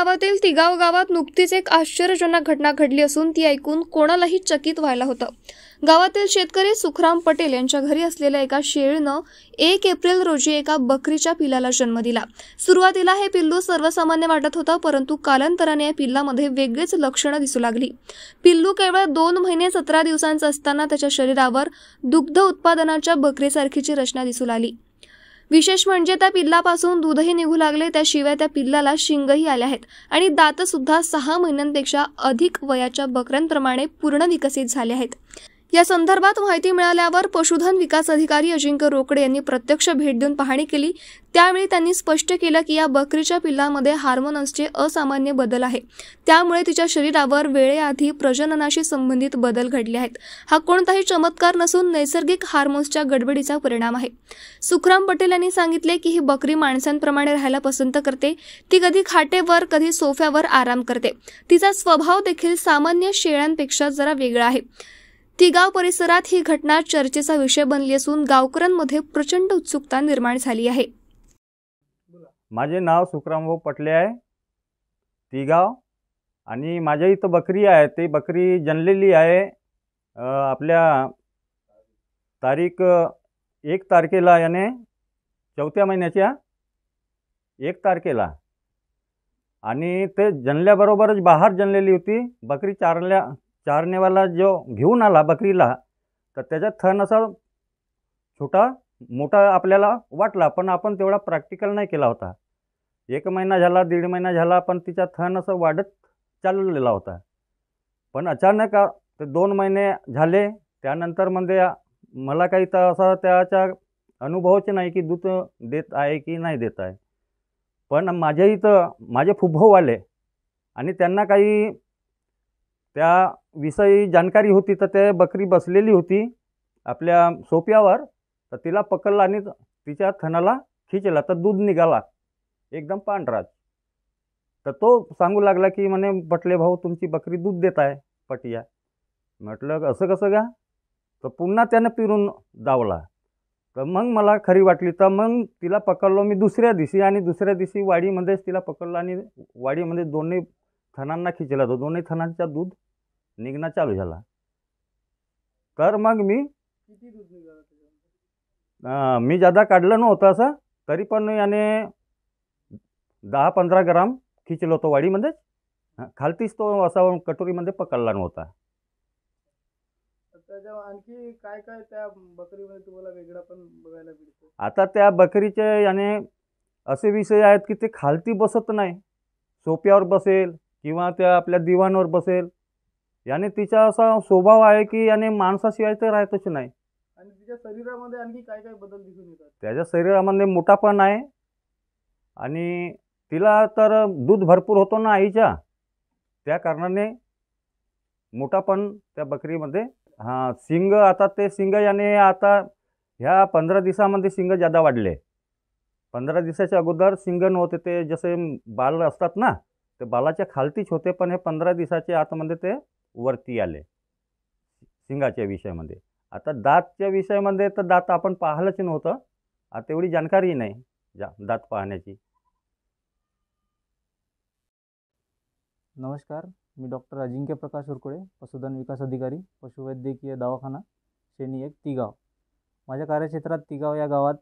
गावातील तिगाव गावात नुकतीच एक आश्चर्यजनक घटना घडली असून ती ऐकून कोणालाही चकित व्हायला होतं। गावातील शेतकरी सुखराम पटेल यांच्या घरी असलेल्या एका शेळीनं 1 एप्रिल रोजी एका बकरीच्या पिल्लाला जन्म दिला। सुरुवातीला हे पिल्लू सर्वसामान्य वाटत होतं, परंतु कालांतराने या पिल्लामध्ये वेगळीच लक्षणं दिसू लागली। पिल्लू केवळ 2 महिने 17 दिवसांचं असताना त्याच्या शरीरावर दुग्ध उत्पादनाच्या बकरीसारखीची रचना दिसू लागली। विशेष म्हणजे त्या पिल्लापासून दूधही निघू लागले, त्याशिवाय त्या पिल्लाला शिंगही आले आहेत आणि दात सुद्धा 6 महिन्यांपेक्षा अधिक वयाच्या बकऱ्यांप्रमाणे पूर्ण विकसित झाले आहेत। या संदर्भात माहिती मिळाल्यावर पशुधन विकास अधिकारी अजिंक्य रोकडे यांनी प्रत्यक्ष भेट देऊन पाहणी केली। त्यावेळी त्यांनी स्पष्ट केलं की या बकरीच्या पिल्लामध्ये हार्मोन्सचे असामान्य बदल आहे, त्यामुळे तिच्या शरीरावर वेळेआधी प्रजननाशी संबंधित बदल घडले आहेत। हा कोणताही चमत्कार नसून नैसर्गिक हार्मोन्सच्या गडबडीचा परिणाम आहे। सुखराम पटेल यांनी सांगितले की ही बकरी माणसांप्रमाणे राहायला पसंत करते। ती कधी खाटेवर कधी सोफ्यावर आराम करते। तिचा स्वभाव देखील सामान्य शेळ्यांपेक्षा जरा वेगळा आहे। तिगाव परिसरात ही घटना चर्चेचा विषय बनली असून गावकऱ्यांमध्ये प्रचंड उत्सुकता निर्माण झाली आहे। माझे नाव सुखरामभाऊ पटले आहे, तिगाव, आणि माझ्या इथं बकरी आहे। ती बकरी जन्मलेली आहे आपल्या तारीख 1 तारखेला, याने 4थ्या महिन्याच्या 1 तारखेला, आणि ते जन्मल्याबरोबरच बाहेर जन्मलेली होती बकरी। चारनेवाला जो घेऊन आला बकरीला, तर त्याचा थन असा छोटा मोठा आपल्याला वाटला, पण आपण तेवढा प्रॅक्टिकल नाही केला होता। 1 महिना झाला, 1.5 महिना झाला, पण तिचा थन असं वाढत चाललेला होता। पण अचानक ते 2 महिने झाले, त्यानंतर म्हणजे मला काही तर असा त्याचा अनुभवच नाही की दूध देत आहे की नाही देत आहे। पण माझ्या इथं माझे फुफाऊ आले आणि त्यांना काही त्या विषयी जानकारी होती, तर ते बकरी बसलेली होती आपल्या सोप्यावर, तर तिला पकडलं आणि तिच्या थनाला खिचला, तर दूध निघाला एकदम पांढरा। तर तो सांगू लागला की म्हणे पटले भाऊ तुमची बकरी दूध देत आहे पटिया। म्हटलं असं कसं का? तर पुन्हा त्यानं पिरून दावला, तर मग मला खरी वाटली। तर मग तिला पकडलो मी दुसऱ्या दिवशी, आणि दुसऱ्या दिवशी वाडीमध्येच तिला पकडलं आणि वाडीमध्ये दोन्ही थनांना खिचला, तर दोन्ही थनांचा दूध निघणं चालू झाला। तर मग किती दूध निघालं? मी जादा काढलं नव्हतं असं, तरी पण याने 10-15 ग्राम खिचलं होतं वाडीमध्ये। खालतीच तो असा कटोरीमध्ये पकडला नव्हता। त्याच्या आणखी काय काय त्या बकरीमध्ये तुम्हाला वेगळा पण बघायला मिळतो? आता त्या बकरीचे याने असे विषय आहेत की ते खालती बसत नाही, सोप्यावर बसेल किंवा त्या आपल्या दिवाणवर बसेल। याने तिचा असा स्वभाव आहे की याने माणसाशिवाय तर राहतच नाही। आणि तिच्या शरीरामध्ये आणखी काय काय बदल दिसून येतात? त्याच्या शरीरामध्ये मोठापण आहे, आणि तिला तर दूध भरपूर होतो ना आईच्या, त्या कारणाने मोठापण त्या बकरीमध्ये। शिंग, आता ते शिंग याने आता ह्या 15 दिवसामध्ये शिंग जादा वाढले। 15 दिवसाच्या अगोदर शिंग नव्हते, ते जसे बाल असतात ना, ते बालाच्या खालतीच होते, पण हे 15 दिवसाच्या आतमध्ये ते वरती आले शिंगाच्या विषयामध्ये। आता दातच्या विषयामध्ये तर दात आपण पाहिलंच नव्हतं, आता एवढी जानकारी नाही दात पाहण्याची। नमस्कार, मी डॉक्टर अजिंक्य प्रकाश उरकुडे, पशुधन विकास अधिकारी, पशुवैद्यकीय दवाखाना, शेणी 1, तिगाव। माझ्या कार्यक्षेत्रात तिगाव या गावात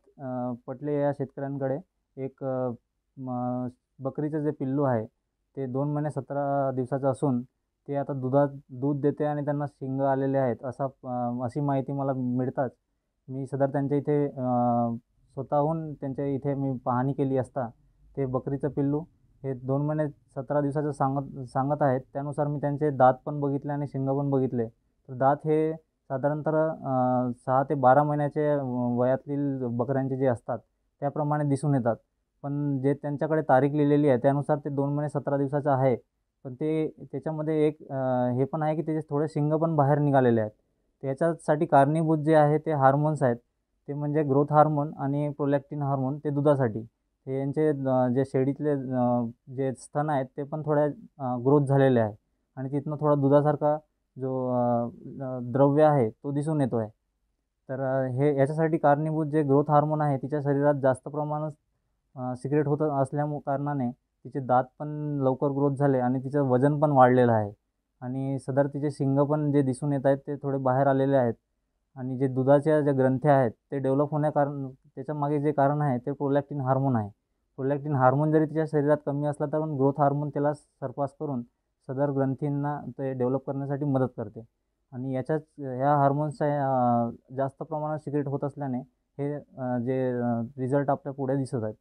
पटले या शेतकऱ्यांकडे एक बकरीचं जे पिल्लू आहे ते 2 महिने 17 दिवसाचं असून ते आता दूध देते आणि त्यांना शिंग आलेले आहेत अशी माहिती मला मिळताच मी सदर त्यांच्या इथे स्वतःहून त्यांच्या इथे मी पाहणी केली असता ते बकरीचं पिल्लू हे 2 महिने 17 दिवसाचं सांगत आहेत। त्यानुसार मी त्यांचे दात पण बघितले आणि शिंग पण बघितले, तर दात हे साधारणतः 6 ते 12 महिन्याचे वयातील बकऱ्यांचे जे असतात त्याप्रमाणे दिसून येतात। पण जे त्यांच्याकडे तारीख लिहिलेली आहे त्यानुसार ते 2 महिने 17 दिवसाचं आहे, पण त्याच्यामध्ये एक हे पण आहे की त्याचे थोडे शिंग पण बाहेर निघालेले आहेत। त्याच्यासाठी कारणीभूत जे आहे ते हार्मोन्स आहेत, ते म्हणजे ग्रोथ हार्मोन आणि प्रोलॅक्टिन हार्मोन, ते दुधासाठी। हे यांचे जे शेळीतले जे स्तन आहेत ते पण थोड्या ग्रोथ झालेले आहे आणि तिथनं थोडा दुधासारखा जो द्रव्य आहे तो दिसून येतो आहे। तर हे याच्यासाठी कारणीभूत जे ग्रोथ हार्मोन आहे तिच्या शरीरात जास्त प्रमाणात सिक्रेट होत असल्या कारणाने तिचे दात पण लवकर ग्रोथ झाले आणि तिचं वजन पण वाढलेलं आहे. आणि सदर तिचे शिंग पण जे दिसून येत आहेत ते थोडे बाहेर आलेले आहेत. आणि जे दुधाच्या ज्या ग्रंथ्या आहेत ते डेव्हलप त्याच्या मागे जे कारण आहे ते प्रोलॅक्टिन हार्मोन आहे. प्रोलॅक्टिन हार्मोन जरी तिच्या शरीरात कमी असला तर पण ग्रोथ हार्मोन त्याला सरपास करून सदर ग्रंथींना ते डेव्हलप करण्यासाठी मदत करते. आणि ह्या हार्मोन्सचा जास्त प्रमाणात सिक्रेट होत असल्याने हे जे रिझल्ट आपल्या पुढे दिसत आहेत.